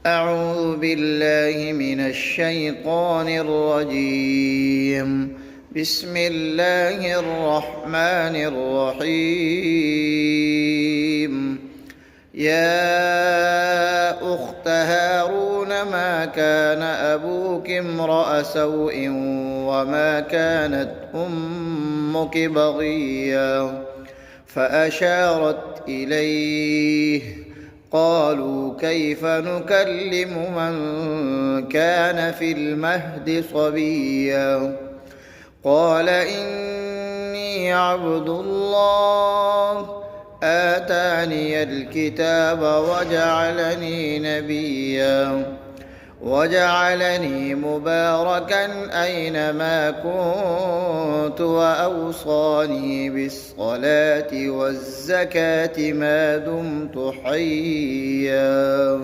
أعوذ بالله من الشيطان الرجيم. بسم الله الرحمن الرحيم. يا أخت هارون ما كان أبوك امرأ سوء وما كانت أمك بغيا فأشارت إليه. قالوا كيف نكلم من كان في المهد صبيا. قال إني عبد الله آتاني الكتاب وجعلني نبيا وجعلني مباركا أينما كنت وأوصاني بالصلاة والزكاة ما دمت حيا.